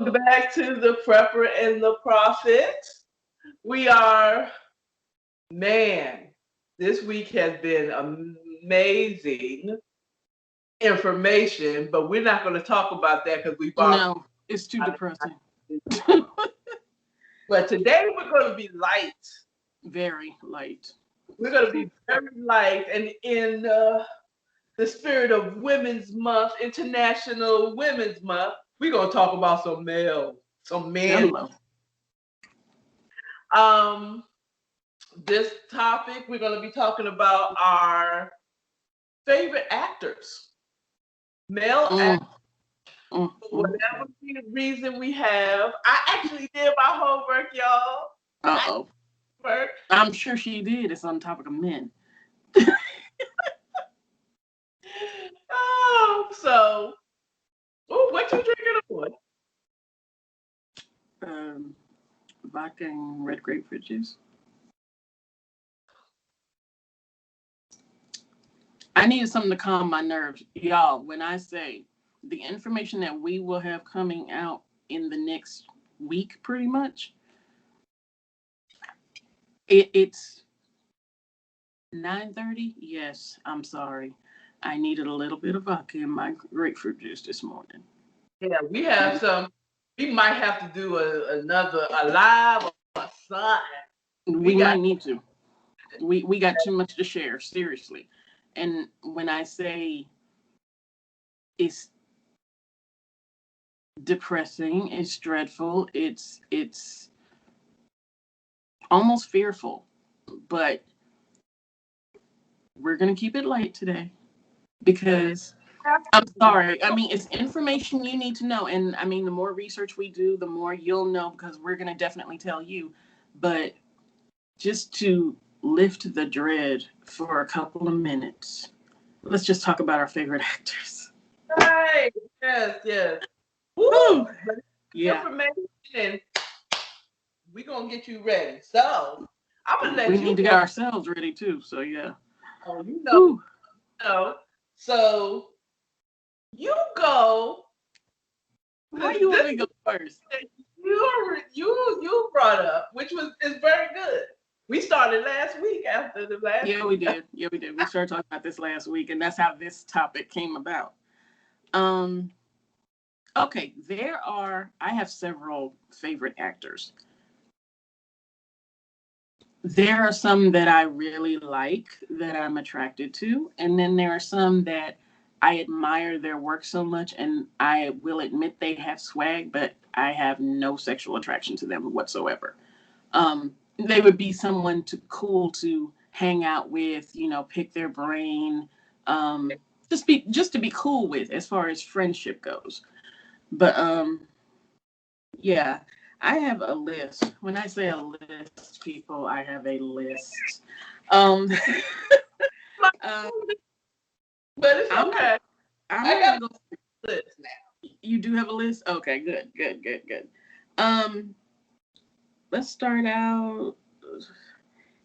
Back to the Prepper and the Prophet. We are, man, this week has been amazing information, but we're not going to talk about that because we've already. No, it's too depressing. But today we're going to be light. Very light. We're going to be very light, and in the spirit of Women's Month, International Women's Month, we're going to talk about some men. This topic, we're going to be talking about our favorite actors, male actors. For whatever reason we have. I actually did my homework, y'all. I'm sure she did. It's on the topic of men. What you drinking on? Vodka and red grapefruit juice. I needed something to calm my nerves. Y'all, when I say the information that we will have coming out in the next week, pretty much, it's 9:30. Yes, I'm sorry. I needed a little bit of vodka in my grapefruit juice this morning. Yeah, we have some. We might have to do a live or something. We might need to. We got too much to share, seriously. And when I say it's depressing, it's dreadful, it's almost fearful, but we're going to keep it light today because I'm sorry. I mean, it's information you need to know. And I mean, the more research we do, the more you'll know because we're going to definitely tell you. But just to lift the dread for a couple of minutes, let's just talk about our favorite actors. Right. Yes. Woo! Yeah. Information. We're going to get you ready. So, I'm going to let we you need to get ourselves ready too. So, yeah. Oh, you know. So, you go. Why you want to go first? You brought up, which is very good. We started last week after the last. Yeah, we did. We started talking about this last week, and that's how this topic came about. Okay, I have several favorite actors. There are some that I really like, that I'm attracted to, and then there are some that I admire their work so much, and I will admit they have swag, but I have no sexual attraction to them whatsoever. They would be someone cool to hang out with, pick their brain, just to be cool with as far as friendship goes. But yeah, I have a list. When I say a list, people, I have a list. But it's okay. I got a list now. You do have a list? Okay, good. Let's start out.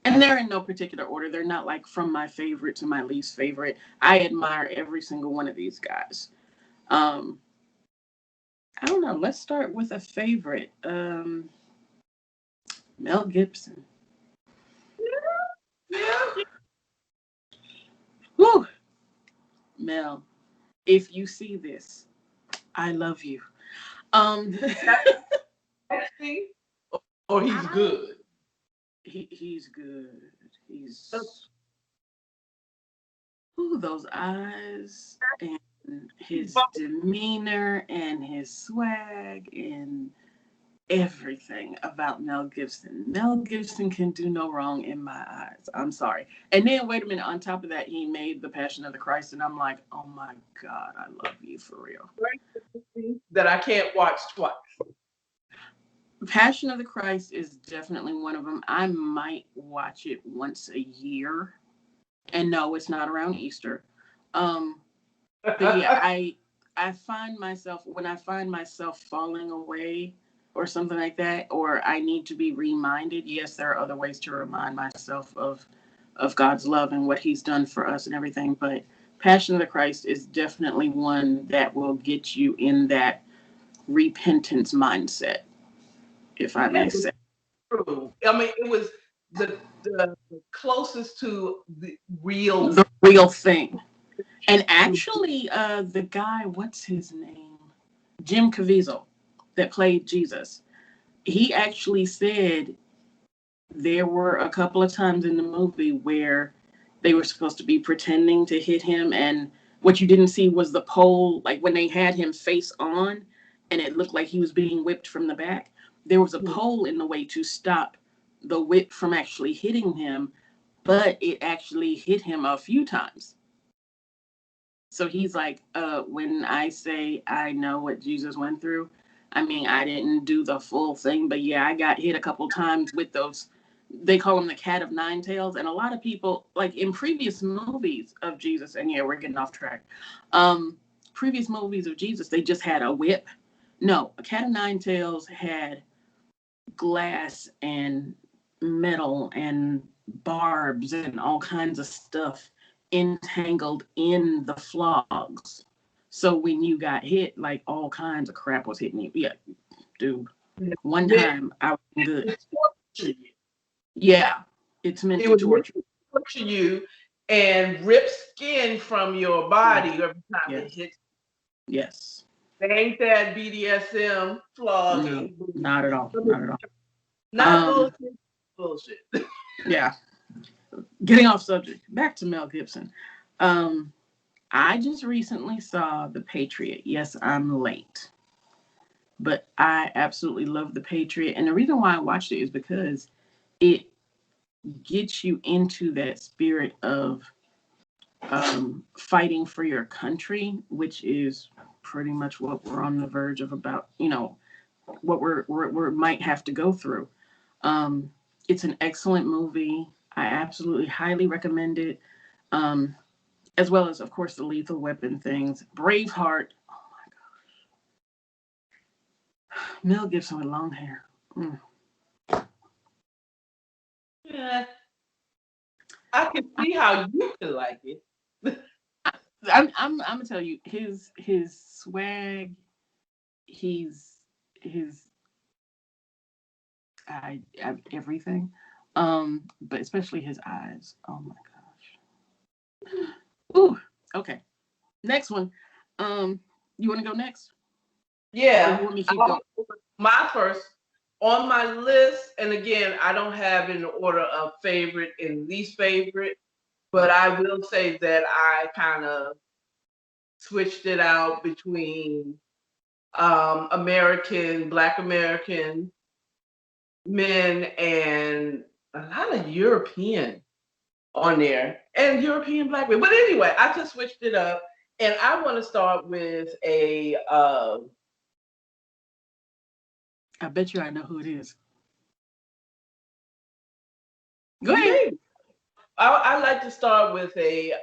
And they're in no particular order. They're not like from my favorite to my least favorite. I admire every single one of these guys. I don't know. Let's start with a favorite. Mel Gibson. Yeah. Whew. Mel, if you see this, I love you. Or he's good. He's good. He's those eyes and his demeanor and his swag and everything about Mel Gibson. Mel Gibson can do no wrong in my eyes. I'm sorry. And then wait a minute, on top of that, he made The Passion of the Christ, and I'm like, oh my God, I love you for real. That I can't watch twice. Passion of the Christ is definitely one of them. I might watch it once a year. And no, it's not around Easter. But yeah, I find myself, when I find myself falling away or something like that, or I need to be reminded, yes, there are other ways to remind myself of God's love and what he's done for us and everything. But Passion of the Christ is definitely one that will get you in that repentance mindset, if I may say. True. I mean, it was the closest to the real Thing. And actually, the guy, what's his name? Jim Caviezel, that played Jesus. He actually said there were a couple of times in the movie where they were supposed to be pretending to hit him, and what you didn't see was the pole, like when they had him face on and it looked like he was being whipped from the back. There was a pole in the way to stop the whip from actually hitting him, but it actually hit him a few times. So he's like, when I say I know what Jesus went through, I mean, I didn't do the full thing, but yeah, I got hit a couple times with those. They call them the cat of nine tails. And a lot of people, like in previous movies of Jesus, and yeah, we're getting off track. Previous movies of Jesus, they just had a whip. No, a cat of nine tails had glass and metal and barbs and all kinds of stuff entangled in the flogs. So when you got hit, like all kinds of crap was hitting you. Yeah, dude. One time I was good. Yeah, it's meant to torture you and rip skin from your body every time it hits. Yes. They ain't that BDSM flogging. No, not at all. Not at all. Not bullshit. Yeah. Getting off subject. Back to Mel Gibson. I just recently saw The Patriot. Yes, I'm late. But I absolutely love The Patriot. And the reason why I watched it is because it gets you into that spirit of fighting for your country, which is pretty much what we're on the verge of about, what we might have to go through. It's an excellent movie. I absolutely highly recommend it. As well as, of course, the Lethal Weapon things. Braveheart. Oh my gosh. Mel Gibson with long hair. Yeah. I can see how you could like it. I'm gonna tell you, his swag, his everything. But especially his eyes. Oh my gosh. Ooh, okay. Next one. You want to go next? Yeah. Or you want me to keep going? My first on my list, and again, I don't have in order of favorite and least favorite, but I will say that I kind of switched it out between Black American men and a lot of European on there and European Black men. But anyway, I just switched it up, and I want to start with a. I bet you I know who it is. Go ahead. I like to start with a.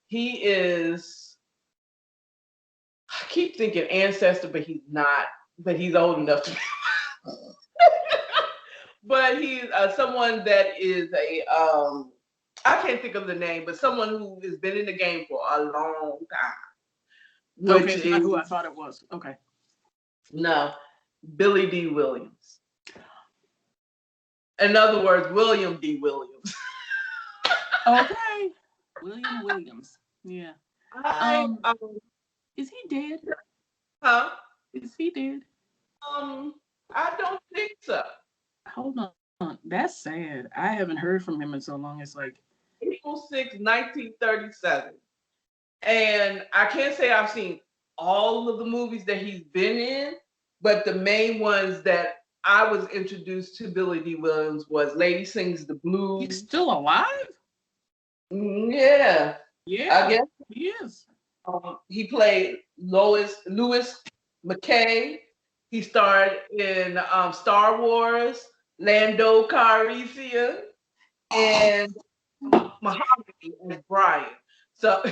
He is. I keep thinking ancestor, but he's not. But he's old enough to be. But he's someone that is a. I can't think of the name, but someone who has been in the game for a long time. Which is not who I thought it was. Okay. No, Billy D. Williams. In other words, William D. Williams. Okay. William Williams. Yeah. Is he dead? Huh? Is he dead? I don't think so. Hold on. That's sad. I haven't heard from him in so long. It's like April 6, 1937. And I can't say I've seen all of the movies that he's been in, but the main ones that I was introduced to Billy D. Williams was Lady Sings the Blues. He's still alive? Yeah. Yeah. I guess he is. He played Louis McKay. He starred in Star Wars, Lando Calrissian, and Mahogany as Brian. So,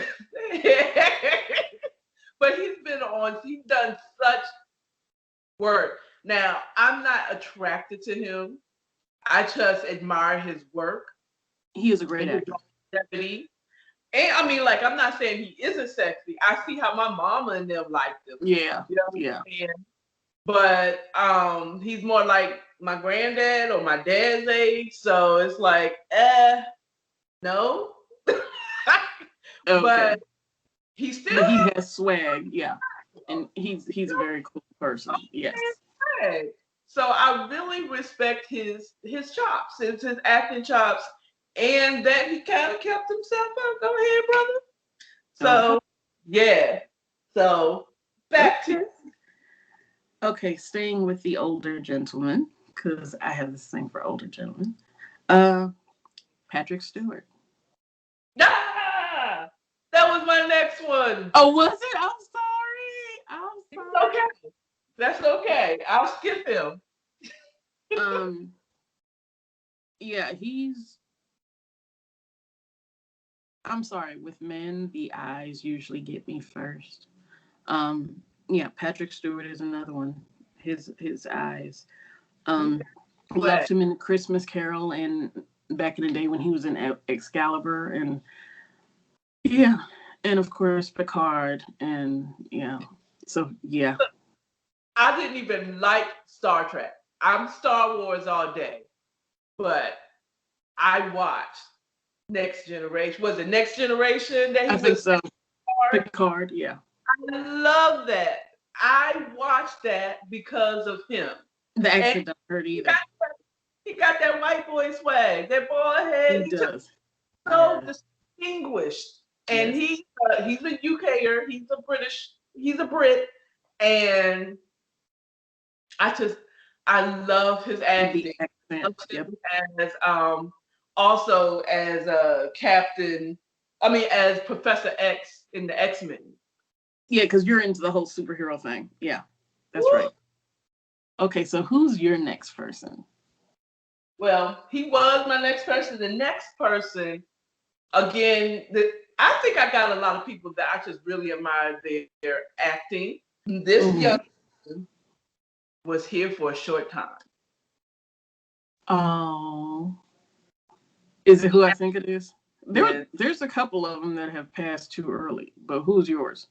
but he's done such work. Now, I'm not attracted to him. I just admire his work. He is a great actor. And I mean, like, I'm not saying he isn't sexy. I see how my mama and them like them. Yeah. You know what I'm saying? But he's more like my granddad or my dad's age. So it's like, no. Okay. But he still But he has swag, yeah. And he's a very cool person. Yes. swag. So I really respect his chops, his acting chops, and that he kind of kept himself up. Go ahead, brother. So yeah. So back to Okay, staying with the older gentleman, because I have this thing for older gentlemen. Patrick Stewart. ah, that was my next one. Oh, was it? I'm sorry. It's okay. That's okay. I'll skip him. Yeah, I'm sorry, with men, the eyes usually get me first. Yeah, Patrick Stewart is another one. His eyes. Loved him in Christmas Carol and back in the day when he was in Excalibur, and yeah, and of course Picard, and yeah. So yeah. I didn't even like Star Trek. I'm Star Wars all day, but I watched Next Generation. Was it Next Generation that he I was? think so. Picard, yeah. I love that. I watched that because of him. The accent don't hurt either. He got that white boy swag, that bald head. He does. So distinguished. And he's a UKer. He's a Brit. And I love his acting. As also as a captain, as Professor X in the X-Men. Yeah, because you're into the whole superhero thing. Yeah, that's right. Okay, so who's your next person? Well, he was my next person. The next person, again, I think I got a lot of people that I just really admire their acting. This young person was here for a short time. Oh, is it who I think it is? There's a couple of them that have passed too early, but who's yours?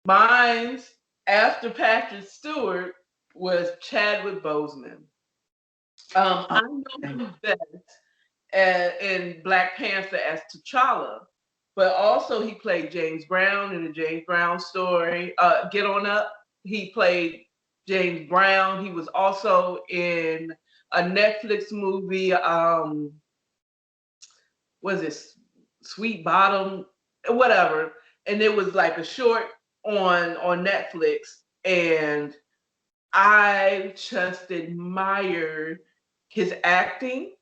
Mine's after Patrick Stewart was Chadwick Boseman. I know him best in Black Panther as T'Challa, but also he played James Brown in the James Brown story. Get On Up. He played James Brown. He was also in a Netflix movie. Was it Sweet Bottom? Whatever. And it was like a short on Netflix, and I just admired his acting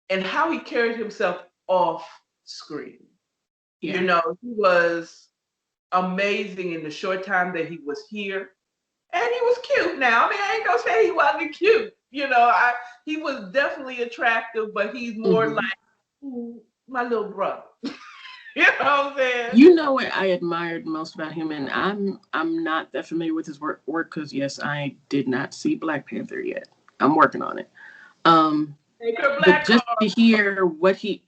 and how he carried himself off screen. Yeah. You know, he was amazing in the short time that he was here. And he was cute now. I ain't gonna say he wasn't cute. You know, he was definitely attractive, but he's more like my little brother. You know what I'm saying? You know what I admired most about him, and I'm not that familiar with his work because yes, I did not see Black Panther yet. I'm working on it. But just to hear what the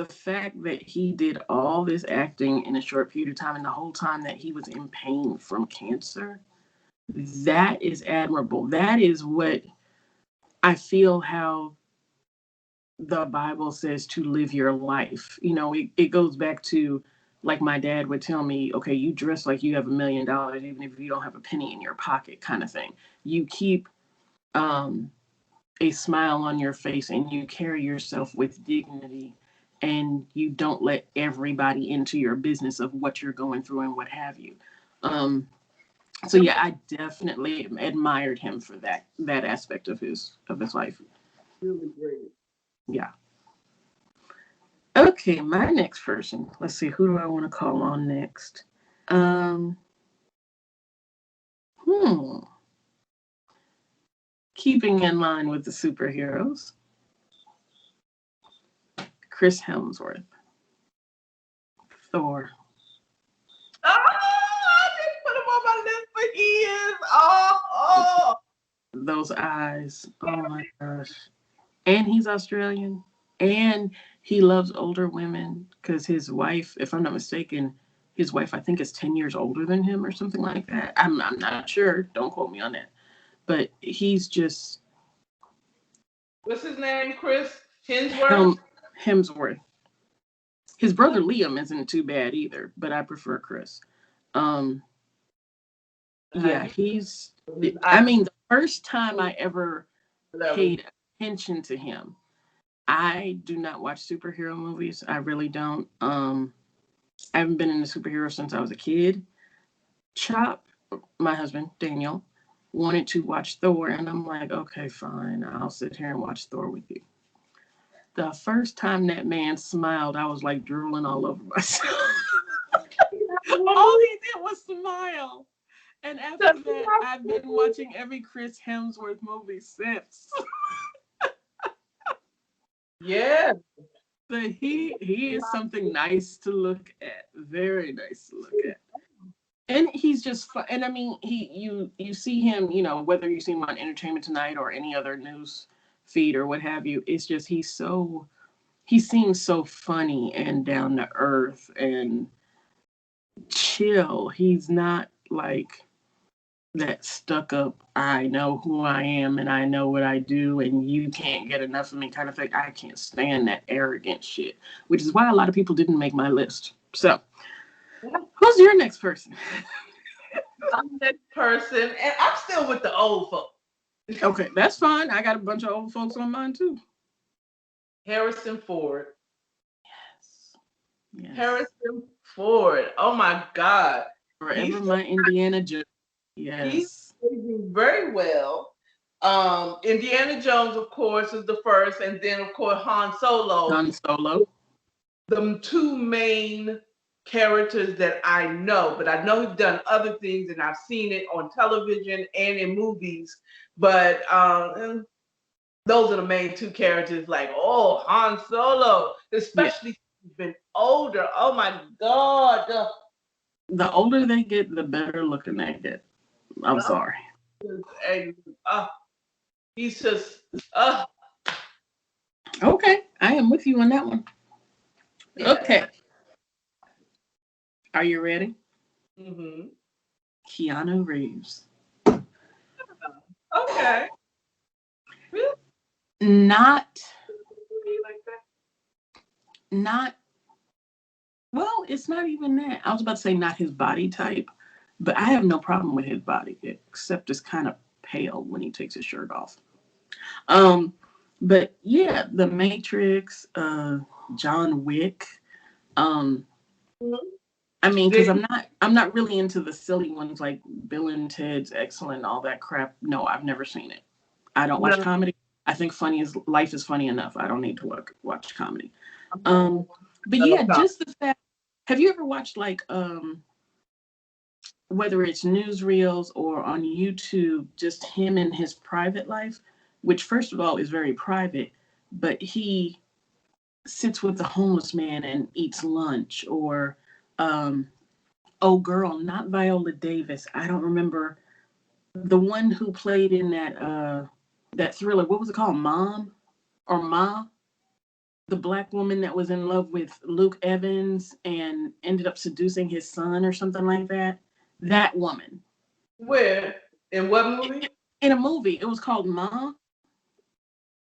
fact that he did all this acting in a short period of time, and the whole time that he was in pain from cancer, that is admirable. That is what I feel how the Bible says to live your life. You know, it goes back to, like my dad would tell me, okay, you dress like you have $1 million, even if you don't have a penny in your pocket, kind of thing. You keep a smile on your face and you carry yourself with dignity, and you don't let everybody into your business of what you're going through and what have you. So yeah, I definitely admired him for that aspect of his life. Really great. Yeah. Okay, my next person. Let's see, who do I want to call on next? Keeping in line with the superheroes, Chris Helmsworth. Thor. Oh, I didn't put him on my list, but he is. Oh. Those eyes. Oh my gosh. And he's Australian. And he loves older women because his wife, if I'm not mistaken, his wife I think is 10 years older than him or something like that. I'm not sure. Don't quote me on that. But he's just What's his name? Chris Hensworth? Hemsworth. His brother Liam isn't too bad either, but I prefer Chris. Um, yeah, he's. I mean, the first time I ever paid attention to him, I do not watch superhero movies. I really don't. I haven't been in a superhero since I was a kid. Chop, my husband Daniel, wanted to watch Thor, and I'm like, okay, fine, I'll sit here and watch Thor with you. The first time that man smiled, I was like drooling all over myself. All he did was smile. And after that, I've been watching every Chris Hemsworth movie since. Yeah. But he is something nice to look at. Very nice to look at. And he's just fun. And I mean, you see him, you know, whether you see him on Entertainment Tonight or any other news feed or what have you, it's just he seems so funny and down to earth and chill. He's not like that stuck up, I know who I am and I know what I do and you can't get enough of me kind of thing. I can't stand that arrogant shit, which is why a lot of people didn't make my list. So, who's your next person? I'm the next person, and I'm still with the old folks. Okay, that's fine. I got a bunch of old folks on mine too. Harrison Ford. Yes. Harrison Ford. Oh my God. Forever my Indiana Jones. Yes. He's doing very well. Indiana Jones, of course, is the first, and then of course Han Solo. Han Solo. The two main characters that I know, but I know he's done other things, and I've seen it on television and in movies. But those are the main two characters. Like, oh, Han Solo, especially since he's been older. Oh my God. The older they get, the better looking they get. I'm sorry. And he's just Okay, I am with you on that one. Yeah. Okay. Are you ready? Mm-hmm. Keanu Reeves. Okay. Really? Not Like that? Not, well, it's not even that. I was about to say not his body type, but I have no problem with his body, except it's kind of pale when he takes his shirt off. But yeah, The Matrix, John Wick. I mean, because I'm not really into the silly ones like Bill and Ted's Excellent, all that crap. No, I've never seen it. I don't watch comedy. I think life is funny enough. I don't need to watch comedy. But yeah, just the fact. Have you ever watched like whether it's newsreels or on YouTube, just him and his private life, which first of all is very private, but he sits with the homeless man and eats lunch, or oh girl, not Viola Davis. I don't remember the one who played in that thriller. What was it called? Mom or Ma? The black woman that was in love with Luke Evans and ended up seducing his son or something like that. That woman. Where? In what movie? In a movie. It was called Ma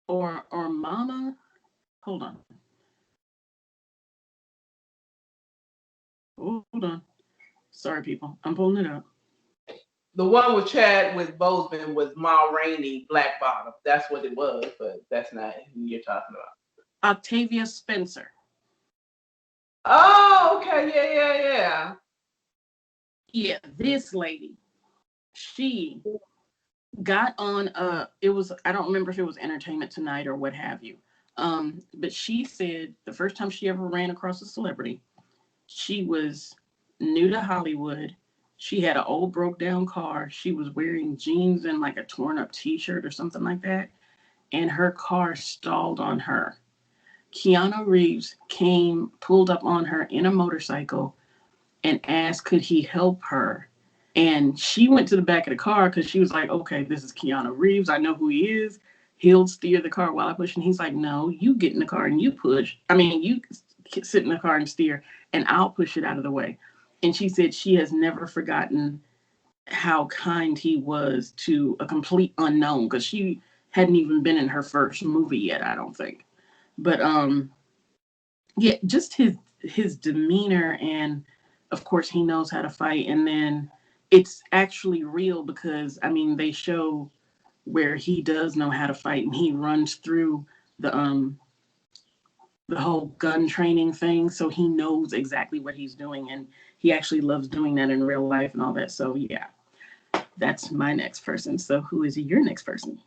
or Mama. Hold on. Hold on. Sorry, people. I'm pulling it up. The one with Chadwick Boseman was Ma Rainey, Black Bottom. That's what it was, but that's not who you're talking about. Octavia Spencer. Oh, okay. Yeah. Yeah, this lady. She got on it was, I don't remember if it was Entertainment Tonight or what have you. But she said the first time she ever ran across a celebrity, she was new to Hollywood. She had an old broke down car. She was wearing jeans and like a torn up t-shirt or something like that. And her car stalled on her. Keanu Reeves pulled up on her in a motorcycle and asked could he help her. And she went to the back of the car because she was like, okay, this is Keanu Reeves. I know who he is. he'll steer the car while I push, and he's like, no, you get in the car and you push. I mean, you sit in the car and steer, and I'll push it out of the way. And she said she has never forgotten how kind he was to a complete unknown, because she hadn't even been in her first movie yet, I don't think. But yeah, just his demeanor, and of course he knows how to fight. And then it's actually real, because I mean they show where he does know how to fight, and he runs through the whole gun training thing, so he knows exactly what he's doing, and he actually loves doing that in real life and all that. So yeah, that's my next person. So who is your next person?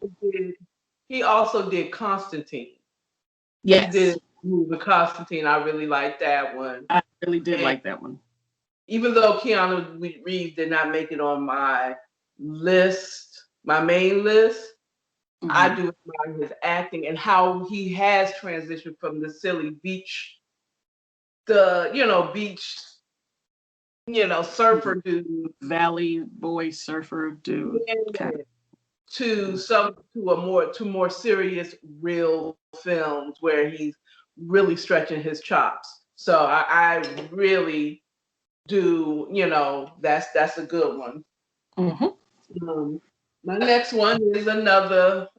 He also did Constantine. Yes. He did movie Constantine. I really liked that one. I really did like that one. Even though Keanu Reeves did not make it on my list, my main list, I do admire his acting and how he has transitioned from the silly beach, beach, surfer dude, valley boy surfer dude, to more serious real films where he's really stretching his chops. So I really do, that's a good one. My next one is another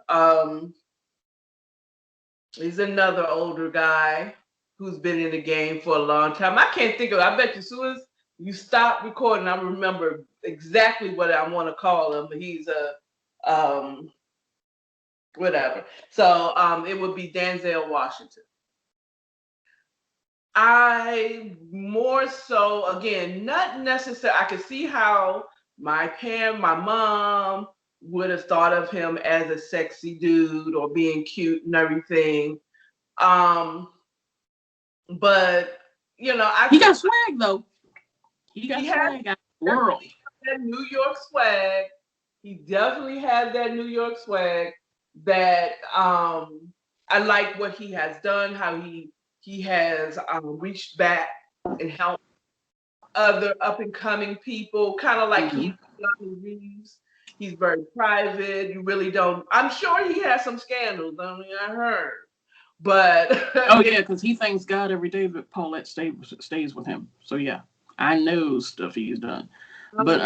older guy who's been in the game for a long time. I can't think of it. I bet you as soon as you stop recording, I remember exactly what I want to call him. But he's a whatever. So it would be Denzel Washington. I more so, again, not necessarily, I could see how my mom would have thought of him as a sexy dude or being cute and everything. But he got swag though. He got swag out the world. That New York swag. He definitely had that New York swag that I like what he has done, how he has reached back and helped other up and coming people, kind of like Keanu Reeves. He's very private. You really don't. I'm sure he has some scandals. I mean, I heard, but oh yeah, because he thanks God every day that Paulette stays with him. So yeah, I know stuff he's done, but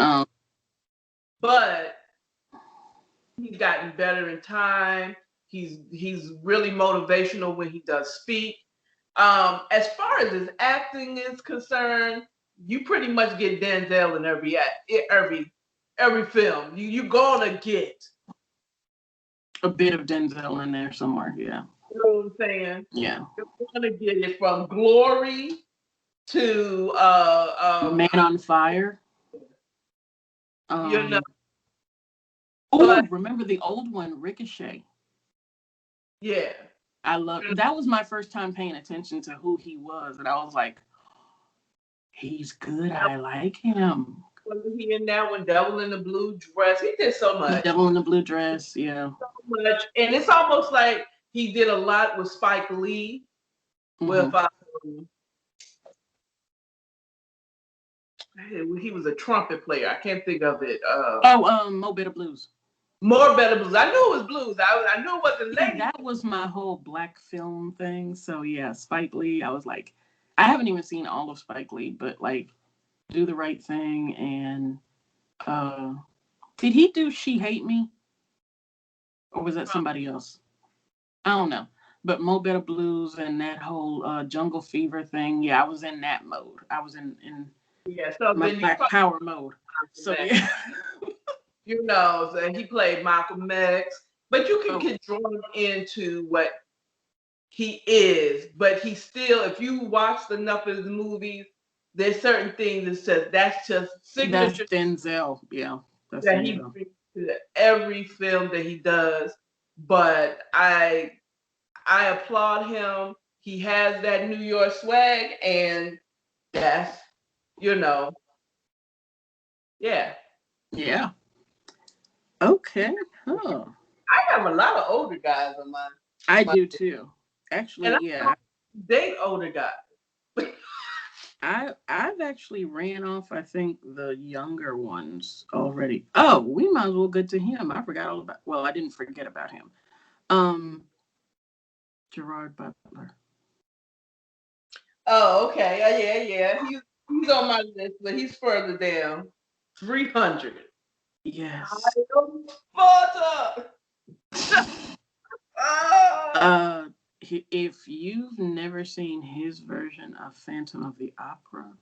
he's gotten better in time. He's really motivational when he does speak. As far as his acting is concerned, you pretty much get Denzel in every film. You're gonna get a bit of Denzel in there somewhere. Yeah. You know what I'm saying? Yeah. You're gonna get it from Glory to Man on Fire. Remember the old one, Ricochet? Yeah. I love that. Was my first time paying attention to who he was, and I was like, he's good. I like him. Wasn't he in that one, Devil in the Blue Dress? He did so much. Devil in the Blue Dress, yeah. So much. And it's almost like he did a lot with Spike Lee. With he was a trumpet player. I can't think of it. Mo Better Blues. More Better Blues. I knew it was blues. I knew it wasn't lady. That was my whole black film thing. So yeah, Spike Lee. I was like, I haven't even seen all of Spike Lee, but like, Do the Right Thing, and did he do She Hate Me? Or was that somebody else? I don't know. But Mo Better Blues and that whole Jungle Fever thing, yeah, I was in that mode. I was in so my Black Power mode. So yeah. And he played Malcolm X, but you can get drawn into what he is. But he still, if you watch enough of his movies, there's certain things that says that's just signature. That's Denzel, yeah. That's that Denzel. He brings to every film that he does. But I applaud him. He has that New York swag, and that's yeah. Yeah. Okay. Oh. I have a lot of older guys on mine. I do too. Actually, and yeah. Date older guys. I've actually ran off, I think, the younger ones already. Oh, we might as well get to him. I forgot all about. Well, I didn't forget about him. Gerard Butler. Oh, okay. Yeah. He's on my list, but he's further down. 300. Yes. Sparta. If you've never seen his version of Phantom of the Opera,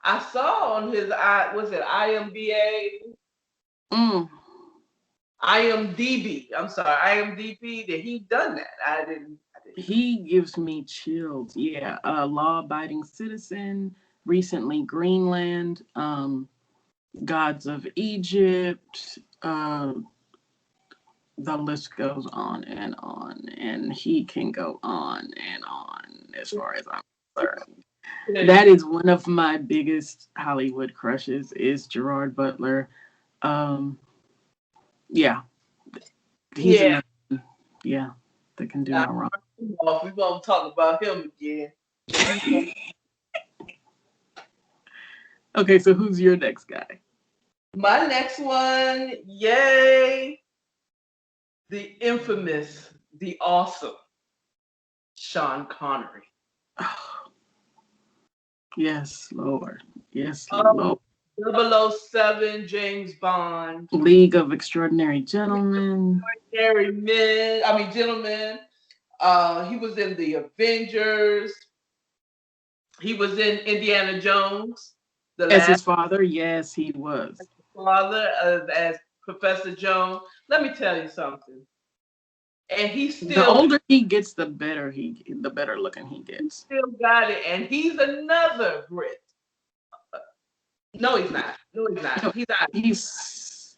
I saw on his was it IMDb? IMDb. I'm sorry, IMDb. That he done that. I didn't. He gives me chills. Yeah, Law-Abiding Citizen. Recently, Greenland. Gods of Egypt. The list goes on, and he can go on and on as far as I'm concerned. That is one of my biggest Hollywood crushes is Gerard Butler. Yeah. He's that can do no wrong. We won't talk about him again. Okay, so who's your next guy? My next one, yay! The infamous, the awesome Sean Connery. Yes, Lord. Yes, Lord. 007, James Bond. League of Extraordinary Gentlemen. Gentlemen. He was in the Avengers. He was in Indiana Jones. As his father, yes, he was. Father, as Professor Jones. Let me tell you something. And he's still, the older he gets, the better looking he gets. He still got it, and he's another Brit. No, he's not. No, he's not. He's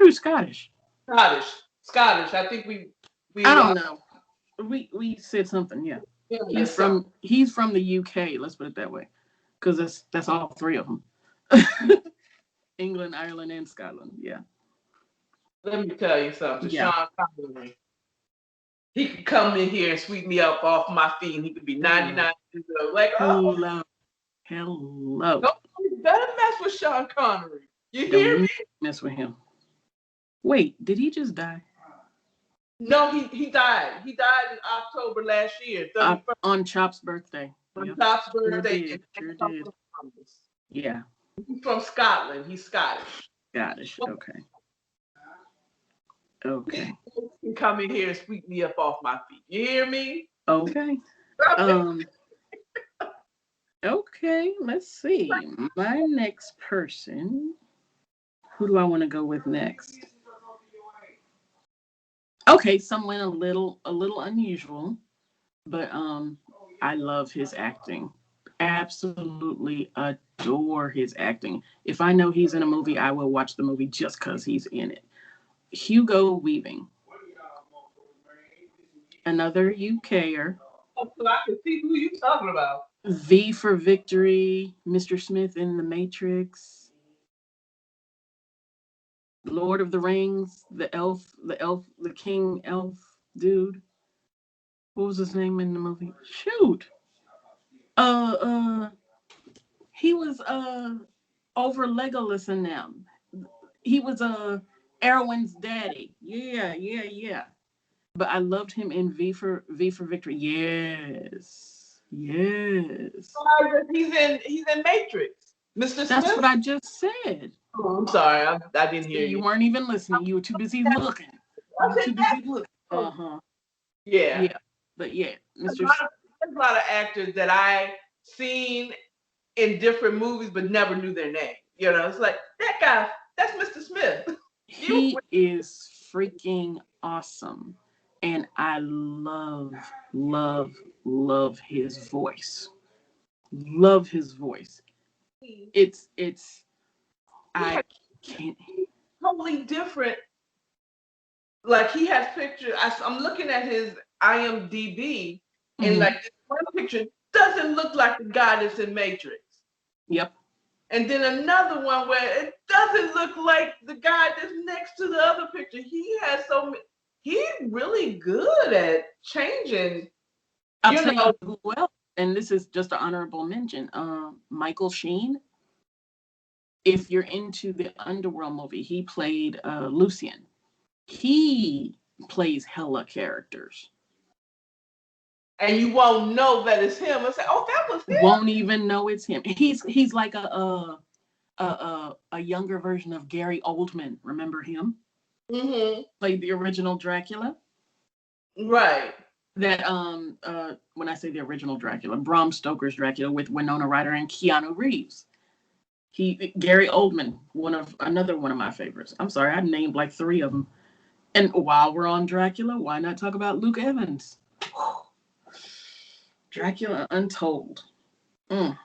Scottish. Scottish. I think we. I don't know. We said something. Yeah. He's from the UK. Let's put it that way, because that's all three of them. England, Ireland, and Scotland. Yeah. Let me tell you something. Yeah. Sean Connery. He could come in here and sweep me up off my feet, and he could be 99 years old. Like, hello. Don't mess with Sean Connery. You hear me? Mess with him. Wait, did he just die? No, he died. He died in October last year. On Chop's birthday. On Chop's birthday. Sure did. Yeah. He's from Scotland. He's Scottish. Okay. Okay. He can come in here and sweep me up off my feet. You hear me? Okay. Okay, let's see. My next person. Who do I want to go with next? Okay, someone a little unusual, but I love his acting. Absolutely adore his acting. If I know he's in a movie, I will watch the movie just because he's in it. Hugo Weaving. Another UKer. Oh, so I can see who you're talking about. V for Victory, Mr. Smith in The Matrix, Lord of the Rings, the King Elf dude. What was his name in the movie? Shoot. He was over Legolas and them. He was Erwin's daddy. Yeah. But I loved him in V for Victory. Yes. He's in Matrix. Mr. Smith? That's what I just said. Oh, I'm sorry. I didn't hear you. You weren't even listening. You were too busy looking. Yeah. But yeah, There's a lot of actors that I seen in different movies but never knew their name. You know, it's like, that guy, that's Mr. Smith. He is freaking awesome. And I love his voice. Love his voice. I can't. Totally different. Like, he has pictures. I'm looking at his IMDb, and like, this one picture doesn't look like the guy that's in Matrix. Yep. And then another one where it doesn't look like the guy that's next to the other picture. He's really good at changing. I'll tell you who else, and this is just an honorable mention. Michael Sheen. If you're into the Underworld movie, he played Lucian. He plays hella characters. And you won't know that it's him and say, "Oh, that was him." Won't even know it's him. He's like a younger version of Gary Oldman. Remember him? Mm-hmm. Played the original Dracula. Right. That when I say the original Dracula, Bram Stoker's Dracula with Winona Ryder and Keanu Reeves. Gary Oldman, another one of my favorites. I'm sorry, I named like 3 of them. And while we're on Dracula, why not talk about Luke Evans? Dracula Untold. You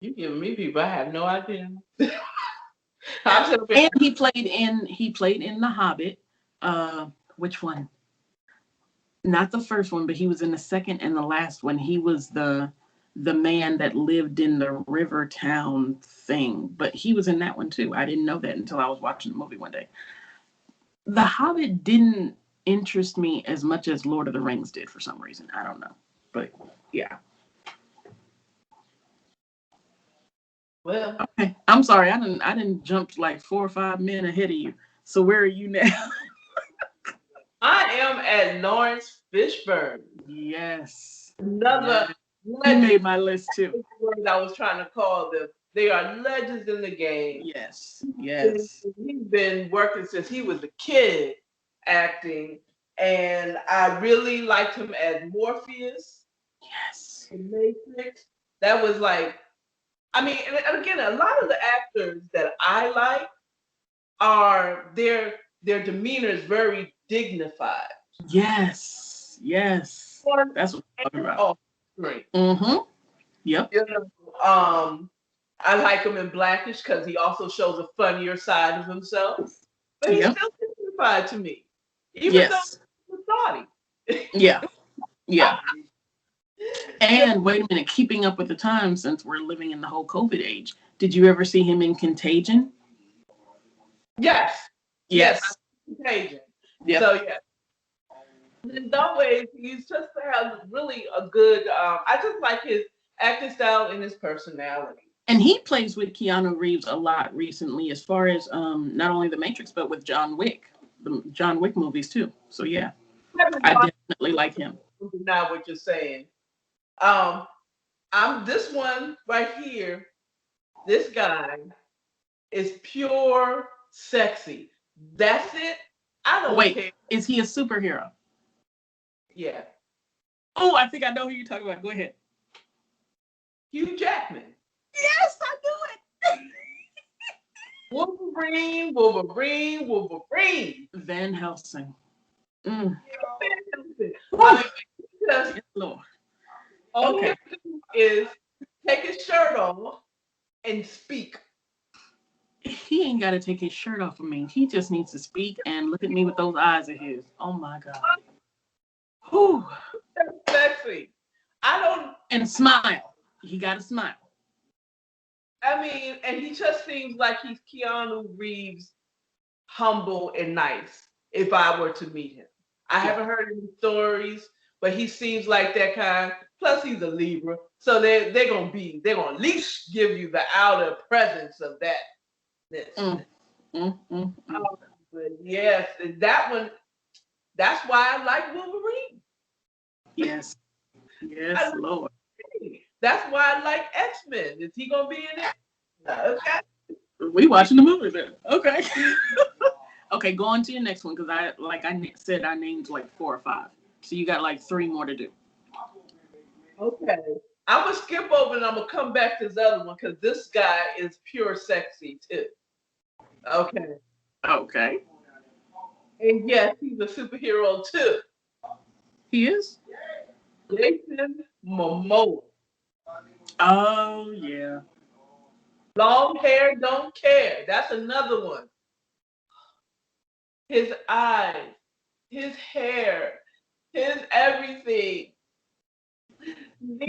giving me people I have no idea. And he played in The Hobbit. Which one? Not the first one, but he was in the second and the last one. He was the man that lived in the river town thing, but he was in that one too. I didn't know that until I was watching the movie one day. The Hobbit didn't interest me as much as Lord of the Rings did for some reason. I don't know, but yeah. Well, okay. I'm sorry. I didn't jump like 4 or 5 men ahead of you. So where are you now? I am at Lawrence Fishburn. Yes. Another He made my list too. Word I was trying to call them. They are legends in the game. Yes. He's been working since he was a kid acting, and I really liked him as Morpheus. Yes. In Matrix. That was like, I mean, and again, a lot of the actors that I like are their demeanor is very dignified. Yes. That's what I'm talking about. Great. Mm-hmm. Yep. I like him in Blackish because he also shows a funnier side of himself. But he's still dignified to me. Even though he's naughty. Yeah. And wait a minute, keeping up with the times since we're living in the whole COVID age. Did you ever see him in Contagion? Yes. Contagion. Yep. So yeah. In some ways, he's just has really a good. I just like his acting style and his personality. And he plays with Keanu Reeves a lot recently, as far as not only The Matrix, but with John Wick, the John Wick movies too. So yeah, I definitely like him. Not what you're saying. I'm this one right here. This guy is pure sexy. That's it. I don't care. Is he a superhero? Yeah. Oh, I think I know who you're talking about. Go ahead. Hugh Jackman. Yes, I knew it. Wolverine. Van Helsing. Van Helsing. Yes, Lord. All he has to do is take his shirt off and speak. He ain't got to take his shirt off of me. He just needs to speak and look at me with those eyes of his. Oh my God. Whew. That's sexy. And smile. He got to smile. I mean, and he just seems like he's Keanu Reeves, humble and nice. If I were to meet him, I haven't heard any stories, but he seems like that kind. Plus, he's a Libra, so they're gonna at least give you the outer presence of that. But yes, that one. That's why I like Wolverine. Yes, Lord. That's why I like X-Men. Is he gonna be in it? Okay. We watching the movie then. Okay. Okay, go on to your next one because I said I named like 4 or 5, so you got like 3 more to do. Okay, I'm gonna skip over and I'm gonna come back to this other one because this guy is pure sexy too. Okay. And yes, he's a superhero too. He is? Jason Momoa. Oh, yeah. Long hair, don't care. That's another one. His eyes, his hair, his everything.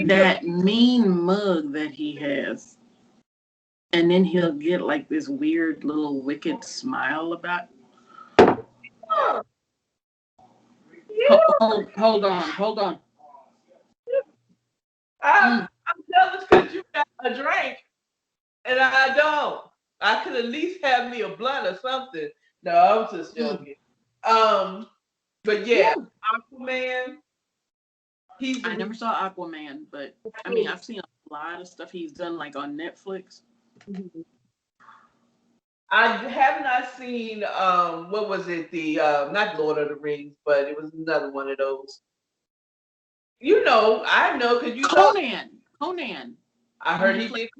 That mean mug that he has. And then he'll get like this weird little wicked smile about. Hold on. I'm jealous because you got a drink and I don't. I could at least have me a blunt or something. No, I'm just joking. But yeah, Aquaman. I never saw Aquaman, but I mean, I've seen a lot of stuff he's done, like on Netflix. Mhm. I have not seen what was it, the not Lord of the Rings, but it was another one of those. You know, I know because you know Conan. I heard he did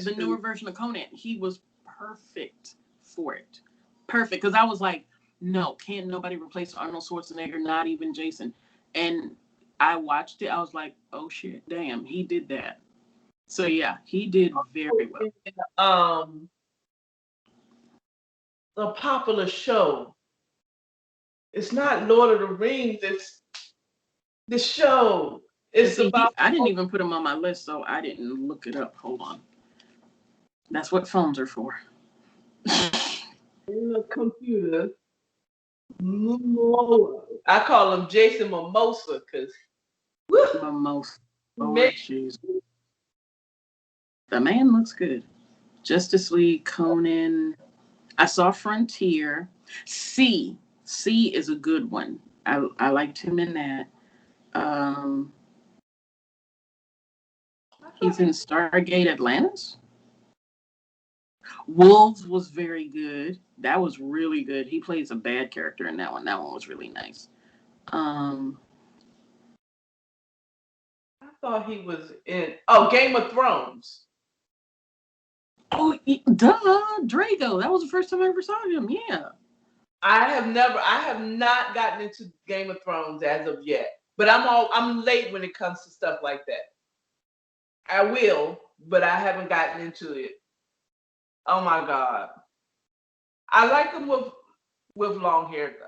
the newer version of Conan. He was perfect for it. Perfect. Because I was like, no, can't nobody replace Arnold Schwarzenegger, not even Jason. And I watched it. I was like, oh shit, damn, he did that. So yeah, he did very well. A popular show. It's not Lord of the Rings. It's the show. It's about. I didn't even put him on my list, so I didn't look it up. Hold on. That's what phones are for. In the computer. I call him Jason Mimosa because. Mimosa. Oh, jeez. The man looks good. Justice League, Conan. I saw Frontier. C is a good one. I liked him in that. He's in Stargate Atlantis. Wolves was very good. That was really good. He plays a bad character in that one. That one was really nice. I thought he was in Game of Thrones. Oh, duh, Drago. That was the first time I ever saw him. Yeah. I have not gotten into Game of Thrones as of yet. But I'm late when it comes to stuff like that. I will, but I haven't gotten into it. Oh my God. I like him with long hair though.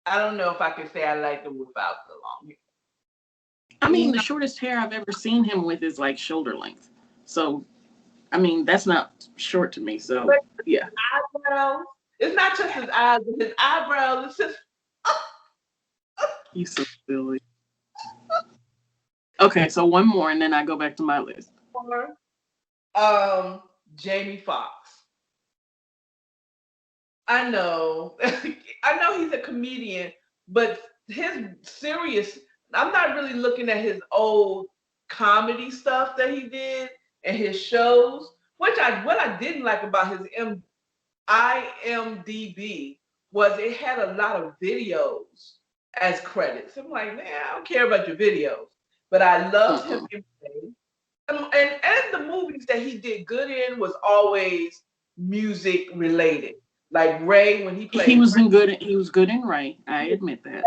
I don't know if I can say I like him without the long hair. I mean, the shortest hair I've ever seen him with is like shoulder length. So, I mean, that's not short to me. So, yeah. Eyebrows. It's not just his eyes, but his eyebrows. It's just. He's so silly. Okay, so one more, and then I go back to my list. Jamie Foxx. I know he's a comedian, but his serious. I'm not really looking at his old comedy stuff that he did and his shows. What I didn't like about his IMDb was it had a lot of videos as credits. I'm like, man, I don't care about your videos, but I loved him in Ray. And the movies that he did good in was always music related. Like Ray, when he played, he was good in Ray. I admit that.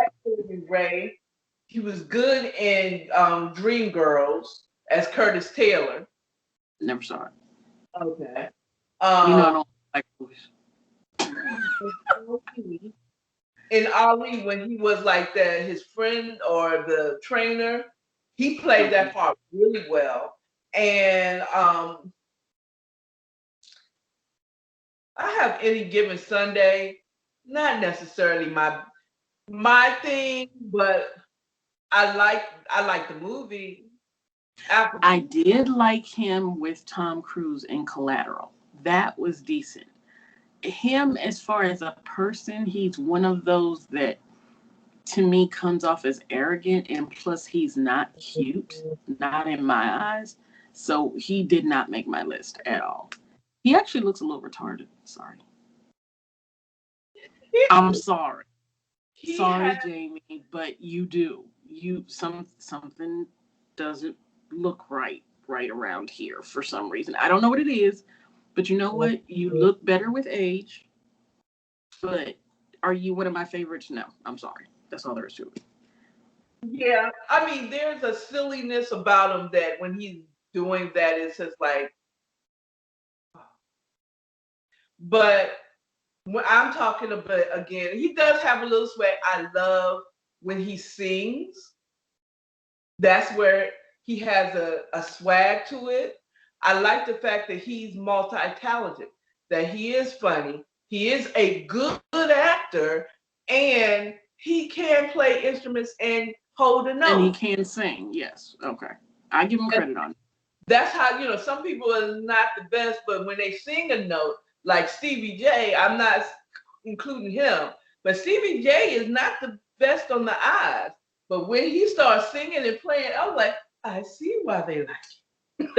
Ray, he was good in Dreamgirls as Curtis Taylor. Never saw it. Okay. I don't like movies. In Ali, when he was like his friend or the trainer, he played that part really well. And I have Any Given Sunday, not necessarily my thing, but I like the movie. I did like him with Tom Cruise in Collateral. That was decent. Him, as far as a person, he's one of those that to me comes off as arrogant, and plus he's not cute, not in my eyes. So he did not make my list at all. He actually looks a little retarded. Sorry. I'm sorry. Sorry, Jamie, but you do. Something doesn't look right around here for some reason. I don't know what it is, but you know what? You look better with age. But are you one of my favorites? No, I'm sorry. That's all there is to it. Yeah, I mean, there's a silliness about him that when he's doing that, it's just like. But when I'm talking about again, he does have a little swag. I love when he sings. That's where he has a swag to it. I like the fact that he's multi-talented, that he is funny, he is a good actor, and he can play instruments and hold a note. And he can sing, yes. Okay. I give him credit on it. That's how, some people are not the best, but when they sing a note, like Stevie J, I'm not including him, But Stevie J is not the best on the eyes. But when he starts singing and playing, I was like, I see why they like it.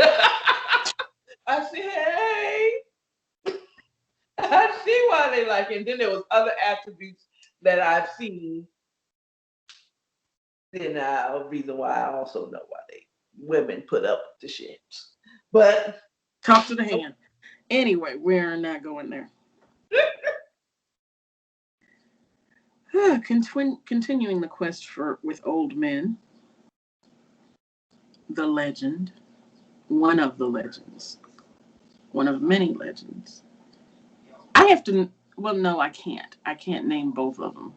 I said, hey, I see why they like it. And then there was other attributes that I've seen. Then reason why I also know why women put up the shit. But talk to the hand. Anyway, we're not going there. Continuing the quest with old men. The legend. One of the legends. One of many legends. I have to. Well, no, I can't. I can't name both of them.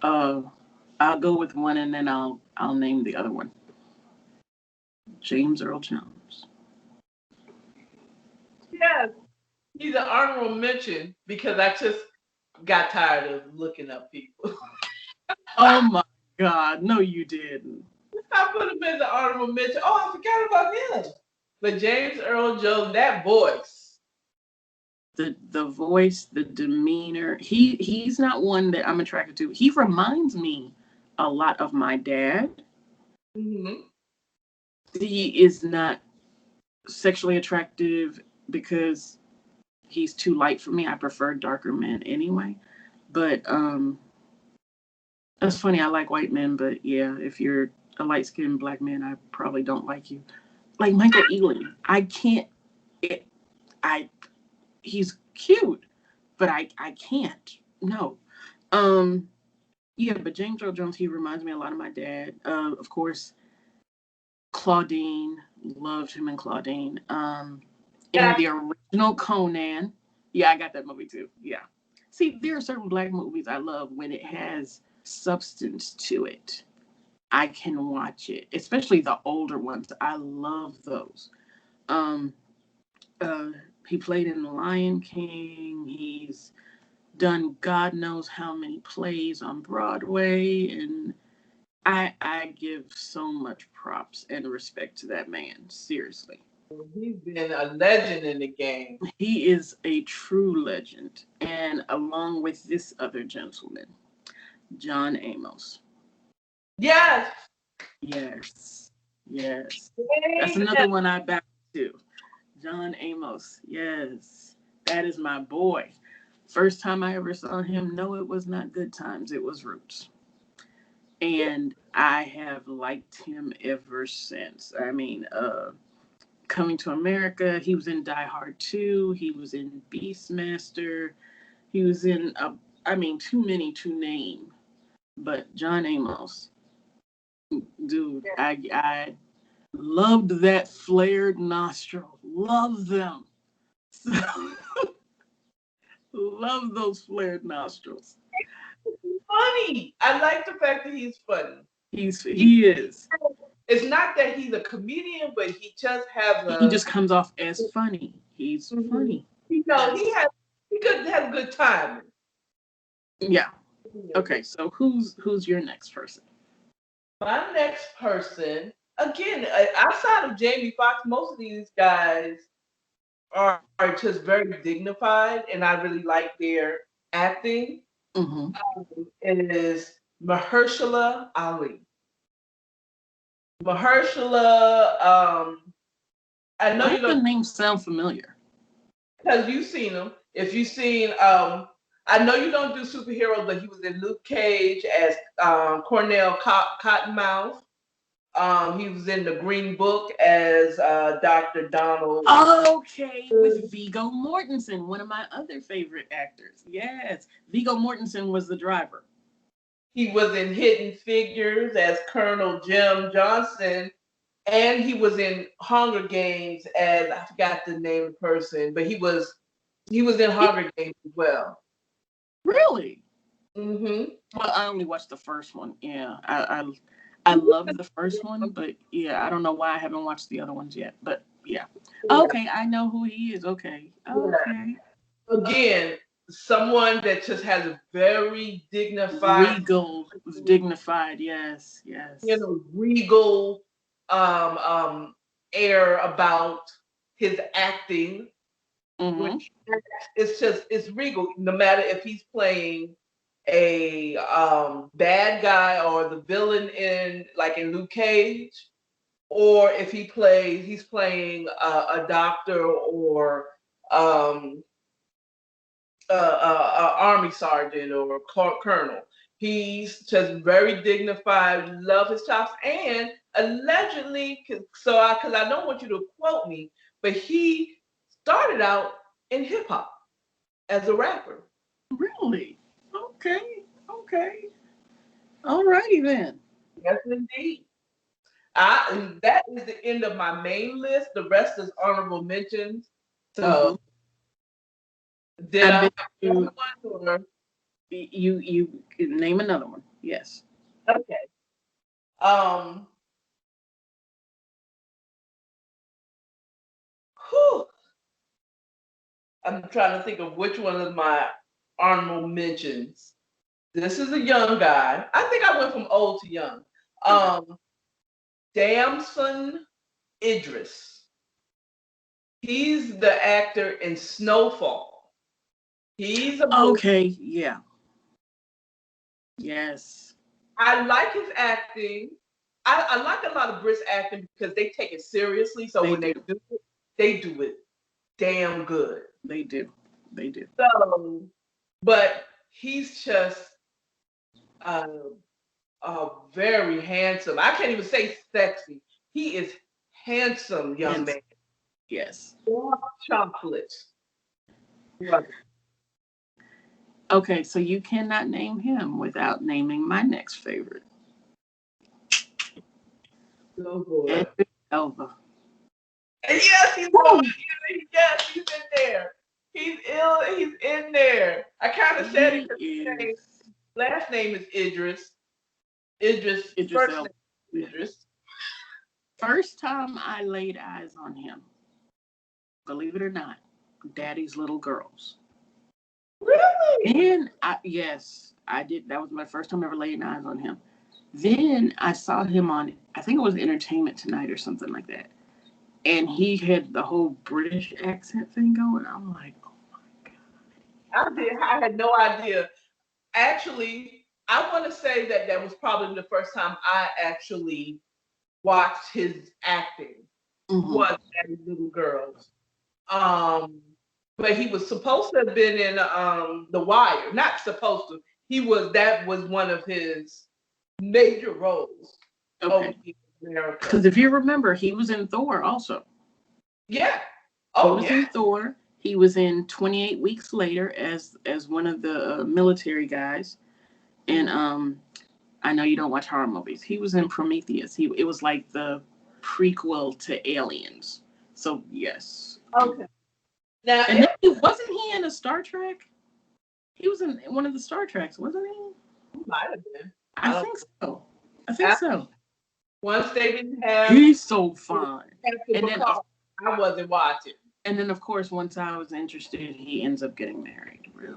I'll go with one and then I'll name the other one. James Earl Jones. Yes, he's an honorable mention because I just got tired of looking up people. Oh my God. No, you didn't. I put him in the honorable mention. Oh, I forgot about him. But James Earl Jones, that voice. The voice, the demeanor. He's not one that I'm attracted to. He reminds me a lot of my dad. Mm-hmm. He is not sexually attractive because he's too light for me. I prefer darker men anyway. But that's funny. I like white men, but yeah, if you're a light-skinned black man, I probably don't like you. Like Michael Ealing, I can't. He's cute, but I can't. No. Yeah, but James Earl Jones, he reminds me a lot of my dad. Of course, Claudine, loved him in Claudine. In the original Conan, yeah, I got that movie too. Yeah. See, there are certain black movies I love when it has substance to it. I can watch it, especially the older ones. I love those. Um, he played in The Lion King. He's done God knows how many plays on Broadway, and I give so much props and respect to that man. Seriously. He's been a legend in the game. He is a true legend. And along with this other gentleman, John Amos. Yes. Yes. Yes. That's another one I back to. John Amos. Yes. That is my boy. First time I ever saw him, no, it was not Good Times. It was Roots. And I have liked him ever since. I mean, Coming to America, he was in Die Hard 2. He was in Beastmaster. He was in, too many to name. But John Amos, dude, I loved that flared nostril. Love them. Love those flared nostrils. Funny. I like the fact that he's funny. He is. It's not that he's a comedian, but he just has he just comes off as funny. He's funny. You know, he has good timing. Yeah. Okay, so who's your next person? My next person, again, outside of Jamie Foxx, most of these guys are just very dignified, and I really like their acting. Mm-hmm. It is Mahershala Ali. Mahershala, I know you don't. The names sound familiar. Because you've seen him. If you've seen, I know you don't do superheroes, but he was in Luke Cage as Cornell Cottonmouth. He was in the Green Book as Dr. Donald. Okay, with Viggo Mortensen, one of my other favorite actors. Yes, Viggo Mortensen was the driver. He was in Hidden Figures as Colonel Jim Johnson, and he was in Hunger Games as, I forgot the name of the person, but he was in Hunger Games as well. Really? Mm-hmm. Well, I only watched the first one. Yeah, I love the first one, but yeah, I don't know why I haven't watched the other ones yet. But yeah. Okay, I know who he is. Okay. Okay. Again, someone that just has a very dignified, dignified. Yes. regal air about his acting. Mm-hmm. Which it's regal, no matter if he's playing a bad guy or the villain in Luke Cage, or if he's playing a doctor or army sergeant or colonel. He's just very dignified, love his chops, and allegedly, because I don't want you to quote me, but he started out in hip hop as a rapper. Really? Okay. All righty then. Yes, indeed. That is the end of my main list. The rest is honorable mentions. So, did I you name another one? Yes. Okay. Whew. I'm trying to think of which one is my honorable mentions. This is a young guy. I think I went from old to young. Damson Idris. He's the actor in Snowfall. He's okay. Yeah. Yes. I like his acting. I like a lot of Brits acting because they take it seriously. So when they do it damn good. They do. So, but he's just very handsome. I can't even say sexy. He is handsome, young man. Yes. Chocolate. Okay, so you cannot name him without naming my next favorite. Oh boy. Elva. Yes, he's in there. He's ill. He's in there. I kind of said it because his last name is Idris. Idris. First name is Idris. First time I laid eyes on him, believe it or not, Daddy's Little Girls. Really? And yes, I did. That was my first time ever laying eyes on him. Then I saw him on, I think it was Entertainment Tonight or something like that. And he had the whole British accent thing going. I'm like, oh my God. I had no idea. Actually, I want to say that was probably the first time I actually watched his acting. Was Daddy's Little Girls. But he was supposed to have been in The Wire. Not supposed to. That was one of his major roles. Okay. Because if you remember, he was in Thor also. Yeah. He was in Thor. He was in 28 Weeks Later as one of the military guys. And I know you don't watch horror movies. He was in Prometheus. It was like the prequel to Aliens. So yes. Okay. Now, and wasn't he in a Star Trek? He was in one of the Star Treks, wasn't he? He might have been. I think so. Once they didn't have. He's so fine. And then I wasn't watching. And then, of course, once I was interested, he ends up getting married. Really?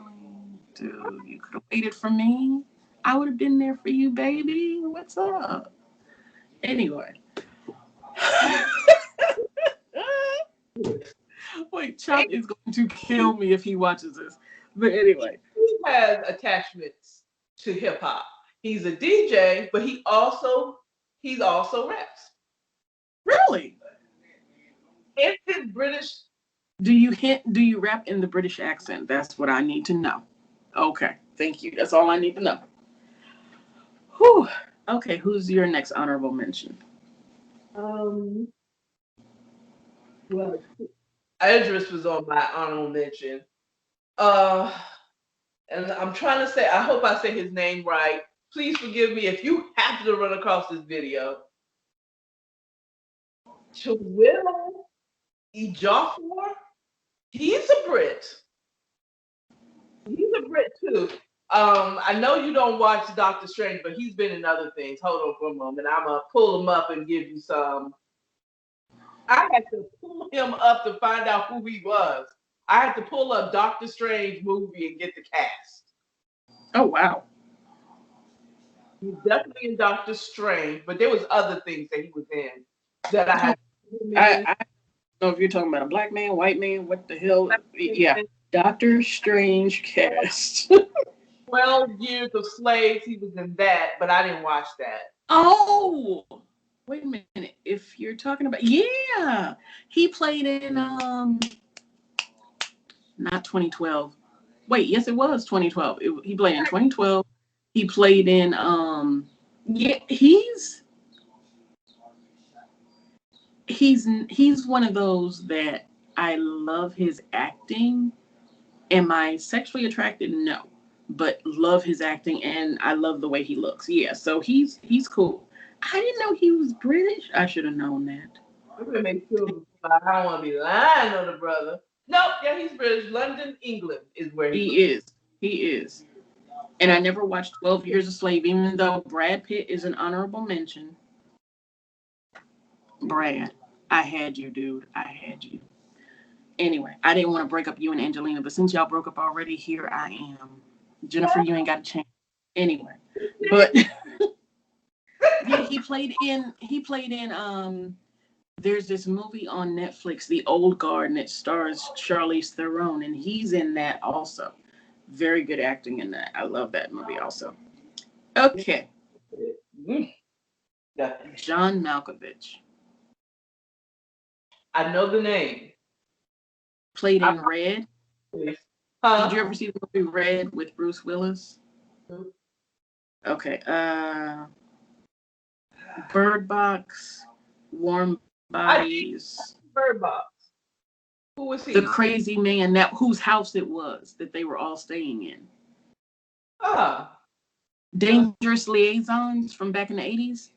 Dude, you could have waited for me. I would have been there for you, baby. What's up? Anyway. Wait, Chuck is going to kill me if he watches this. But anyway. He has attachments to hip hop. He's a DJ, but he's also raps. Really? It's his British. Do you rap in the British accent? That's what I need to know. Okay, thank you. That's all I need to know. Whew. Okay, who's your next honorable mention? Well, Idris was on my honorable mention. And I'm trying to say, I hope I say his name right. Please forgive me if you happen to run across this video. Chiwetel Ejiofor, he's a Brit. He's a Brit too. I know you don't watch Doctor Strange, but he's been in other things. Hold on for a moment. I'm gonna pull him up and give you some. I had to pull him up to find out who he was. I had to pull up Doctor Strange movie and get the cast. Oh wow. He's definitely in Doctor Strange, but there was other things that he was in that I had. I don't know if you're talking about a black man, white man, what the hell? Yeah, Doctor Strange cast. 12 Years of Slaves. He was in that, but I didn't watch that. Oh, wait a minute. If you're talking about, yeah, he played in not 2012. Wait, yes, it was 2012. He played in 2012. He played in yeah, he's one of those that I love his acting. Am I sexually attracted? No, but love his acting and I love the way he looks. Yeah, so he's cool. I didn't know he was British. I should have known that. I'm gonna make sure. I don't want to be lying on the brother. Nope, yeah, he's British. London, England is where he He is. He is. And I never watched 12 Years a Slave, even though Brad Pitt is an honorable mention. Brad, I had you, dude. I had you. Anyway, I didn't want to break up you and Angelina, but since y'all broke up already, here I am. Jennifer, you ain't got a chance. Anyway, but yeah, he played in there's this movie on Netflix, The Old Guard, and it stars Charlize Theron, and he's in that also. Very good acting in that. I love that movie also. Okay. John Malkovich. I know the name. Played in Red. Huh? Did you ever see the movie Red with Bruce Willis? Okay. Bird Box, Warm Bodies. Bird Box. Who was he? The crazy man whose house it was that they were all staying in. Dangerous Liaisons from back in the 80s.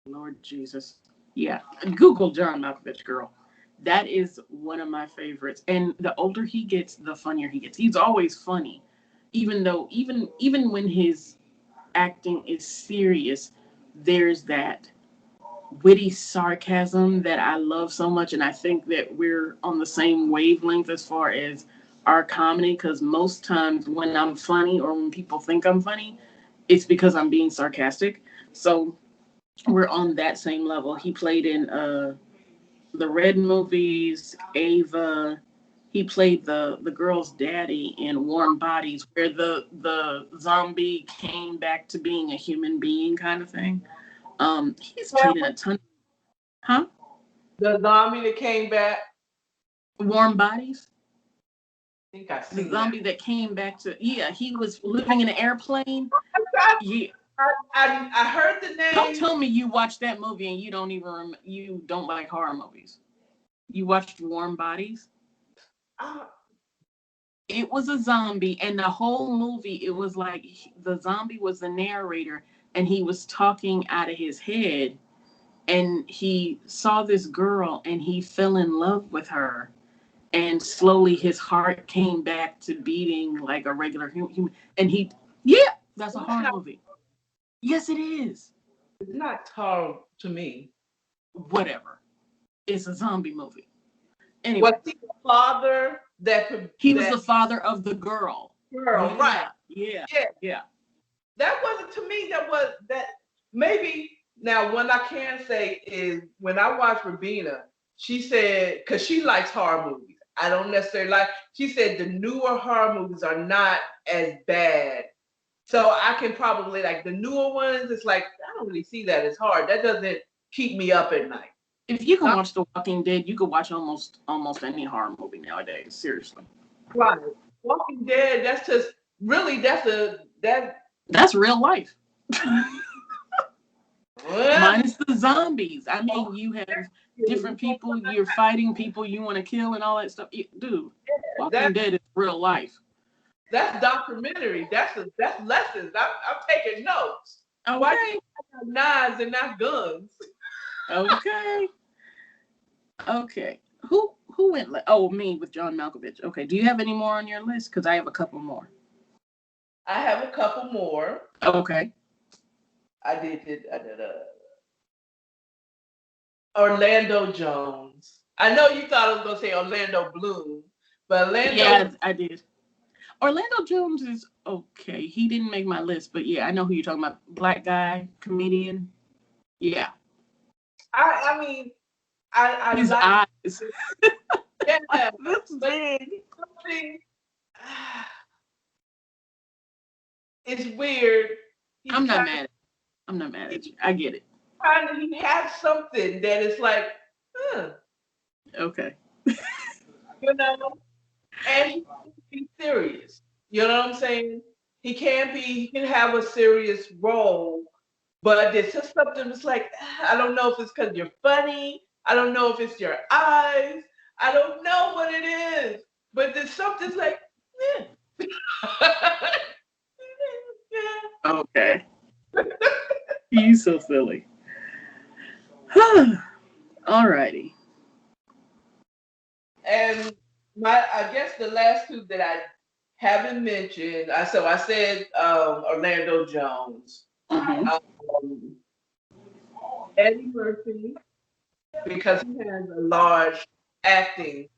Lord Jesus. Yeah. Google John Malkovich, girl. That is one of my favorites. And the older he gets, the funnier he gets. He's always funny. Even when his acting is serious, there's that witty sarcasm that I love so much. And I think that we're on the same wavelength as far as our comedy, because most times when I'm funny or when people think I'm funny, it's because I'm being sarcastic. So we're on that same level. He played in the Red movies, Ava. He played the girl's daddy in Warm Bodies, where the zombie came back to being a human being kind of thing. He's played in a ton. Huh? The zombie that came back. Warm Bodies. I think I seen the zombie that came back to. Yeah, he was living in an airplane. Yeah. I heard the name. Don't tell me you watched that movie and you don't like horror movies. You watched Warm Bodies? It was a zombie, and the whole movie, it was like the zombie was the narrator, and he was talking out of his head, and he saw this girl, and he fell in love with her, and slowly his heart came back to beating like a regular human, and that's a horror movie. Yes, it is. It's not horror to me. Whatever. It's a zombie movie. Anyway. Was he the father He was the father of the girl. Girl, right. Yeah. That wasn't to me, that maybe now what I can say is when I watched Rabina, she said, because she likes horror movies. I don't necessarily like, she said the newer horror movies are not as bad. So I can probably like the newer ones, it's like, I don't really see that as hard. That doesn't keep me up at night. If you can watch The Walking Dead, you could watch almost any horror movie nowadays. Seriously. Right. Walking Dead, that's just really that's real life. Minus the zombies. I mean, you have different people, you're fighting people you want to kill and all that stuff. Dude, Walking Dead is real life. That's documentary. That's lessons. I'm taking notes. Okay. Why do you have knives and not guns? Okay. Who went? Me with John Malkovich. Okay. Do you have any more on your list? Because I have a couple more. I have a couple more. Okay. I did. Orlando Jones. I know you thought I was gonna say Orlando Bloom, but Orlando. Yeah, I did. Orlando Jones is okay. He didn't make my list, but yeah, I know who you're talking about. Black guy, comedian. Yeah. I mean, I his like, eyes. Yeah, this big. it's weird. I'm not mad at you. I get it. He has something that is like, Okay. you know, and he can be serious. You know what I'm saying? He can have a serious role, but there's just something that's like, I don't know if it's because you're funny. I don't know if it's your eyes. I don't know what it is, but there's something like, Okay. You so silly. Alrighty. And I guess the last two that I haven't mentioned, I said Orlando Jones, Eddie Murphy, because he has a large acting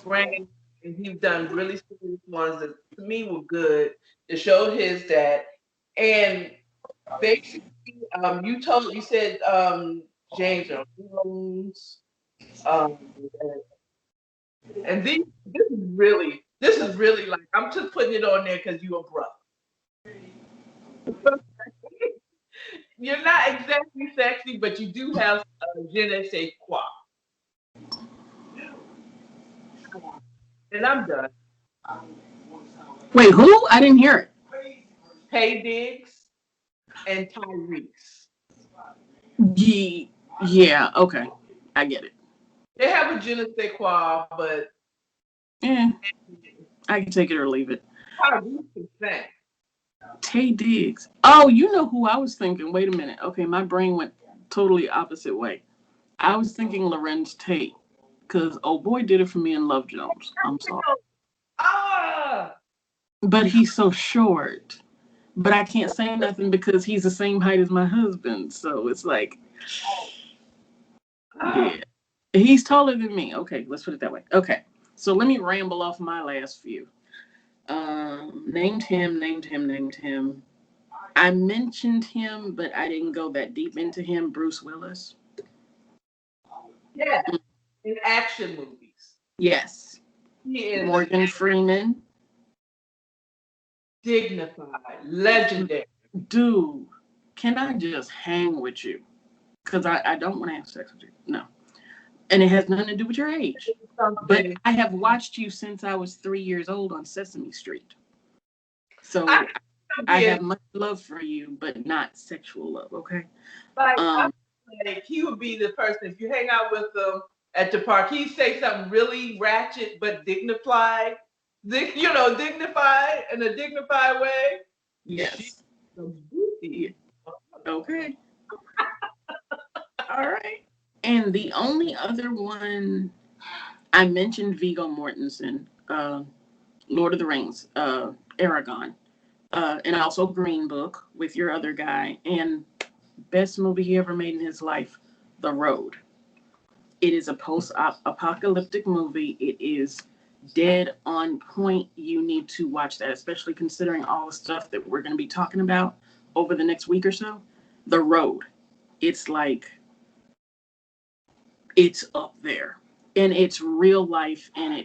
range, and he's done really serious ones that to me were good. It showed his that, and basically, you said James Earl Jones, um, and this is really like I'm just putting it on there because you're a brother. You're not exactly sexy, but you do have je ne sais quoi. And I'm done. Wait, who? I didn't hear it. Taye Diggs and Tyrese. Yeah, okay. I get it. They have a je ne sais quoi, but I can take it or leave it. Tyrese is fat. Taye Diggs. Oh, you know who I was thinking. Wait a minute. Okay, my brain went totally opposite way. I was thinking Lorenz Tate, because old boy did it for me in Love Jones. I'm sorry. But he's so short. But I can't say nothing because he's the same height as my husband. So it's like, yeah. He's taller than me. Okay, let's put it that way. Okay, so let me ramble off my last few. Named him. I mentioned him, but I didn't go that deep into him. Bruce Willis. Yeah, in action movies. Yes. He is Morgan Freeman. Dignified, legendary. Dude, can I just hang with you? Because I don't want to have sex with you. No. And it has nothing to do with your age. But I have watched you since I was 3 years old on Sesame Street. So I have much love for you, but not sexual love, okay? Like he would be the person, if you hang out with him at the park, he'd say something really ratchet but dignified. Dignified in a dignified way. Yes. Okay. All right. And the only other one, I mentioned Viggo Mortensen, Lord of the Rings, Aragon, and also Green Book with your other guy, and best movie he ever made in his life, The Road. It is a post-apocalyptic movie. It is dead on point. You need to watch that, especially considering all the stuff that we're going to be talking about over the next week or so. The Road. It's like, it's up there. And it's real life, and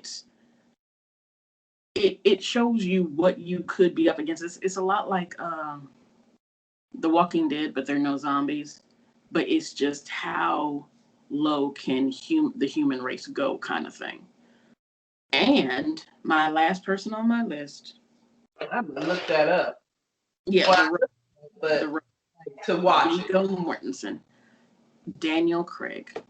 it shows you what you could be up against. It's a lot like The Walking Dead, but there are no zombies. But it's just how low can the human race go, kind of thing. And my last person on my list. I'm gonna look that up. Yeah, but to watch Viggo Mortensen, Daniel Craig.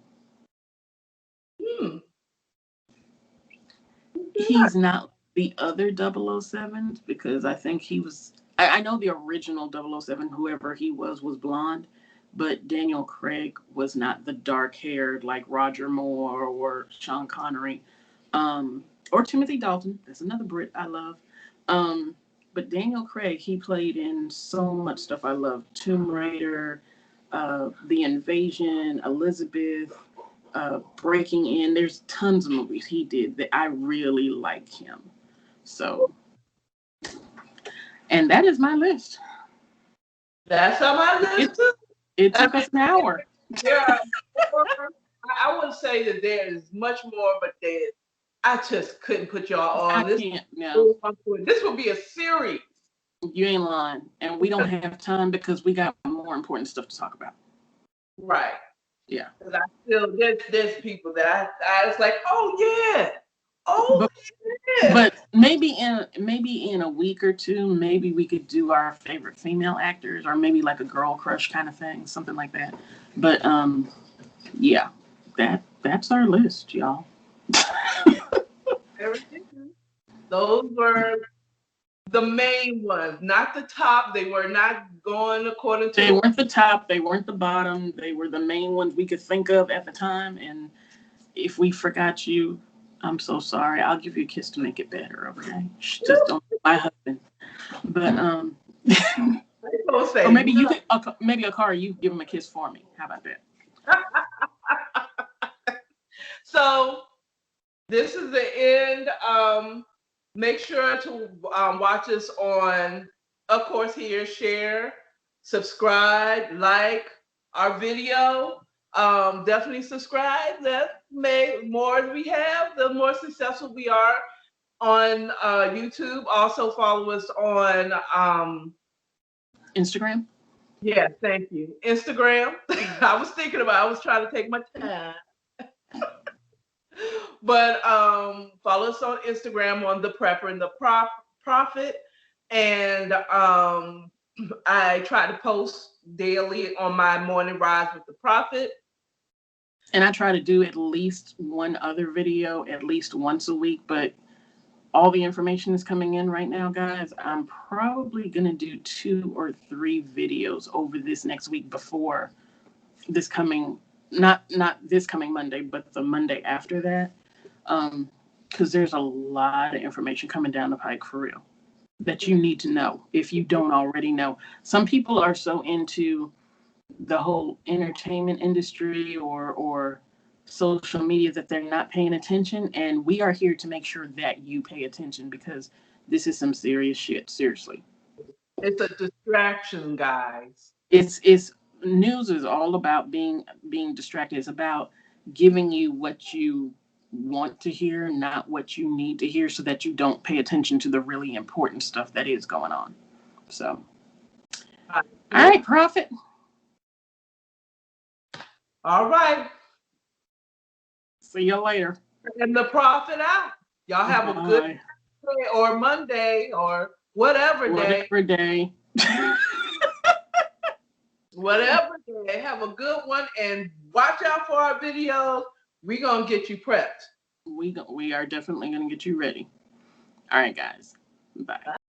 He's not the other 007s because I think he was. I know the original 007, whoever he was blonde, but Daniel Craig was not the dark-haired like Roger Moore or Sean Connery, or Timothy Dalton. That's another Brit I love. But Daniel Craig, he played in so much stuff I love. Tomb Raider, The Invasion, Elizabeth, Breaking In. There's tons of movies he did that I really like him. So, and that is my list. That's on my list. It took us an hour. Yeah, I wouldn't say that there is much more, but I just couldn't put y'all on. I can't. No. This will be a series. You ain't lying. And we don't have time because we got more important stuff to talk about. Right. Yeah. Because I still, there's people that I was like, oh yeah. Yeah. But maybe in a week or two, maybe we could do our favorite female actors, or maybe like a girl crush kind of thing, something like that. But yeah, that's our list, y'all. Those were the main ones, not the top. They were not going according to. They weren't the top. They weren't the bottom. They were the main ones we could think of at the time. And if we forgot you, I'm so sorry. I'll give you a kiss to make it better, okay? Just don't my husband. But or maybe you could, maybe Akari, you give him a kiss for me. How about that? So this is the end. Make sure to watch us on, of course, here, share, subscribe, like our video. Definitely subscribe. That more we have, the more successful we are on YouTube. Also follow us on Instagram. Yeah, thank you. Instagram. I was trying to take my time. But follow us on Instagram on The Prepper and The Prophet. And I try to post daily on my morning rise with the Prophet. And I try to do at least one other video at least once a week, but all the information is coming in right now, guys. I'm probably going to do 2 or 3 videos over this next week before this coming, not this coming Monday, but the Monday after that. Because there's a lot of information coming down the pike for real that you need to know if you don't already know. Some people are so into the whole entertainment industry or social media that they're not paying attention, and we are here to make sure that you pay attention because this is some serious shit. Seriously, it's a distraction, guys. It's news is all about being distracted. It's about giving you what you want to hear, not what you need to hear, so that you don't pay attention to the really important stuff that is going on. So, all right, Prophet. All right. See you later. And the Prophet out. Y'all have a good day or Monday or whatever day. Whatever day. Have a good one and watch out for our videos. We're going to get you prepped. We are definitely going to get you ready. All right, guys. Bye.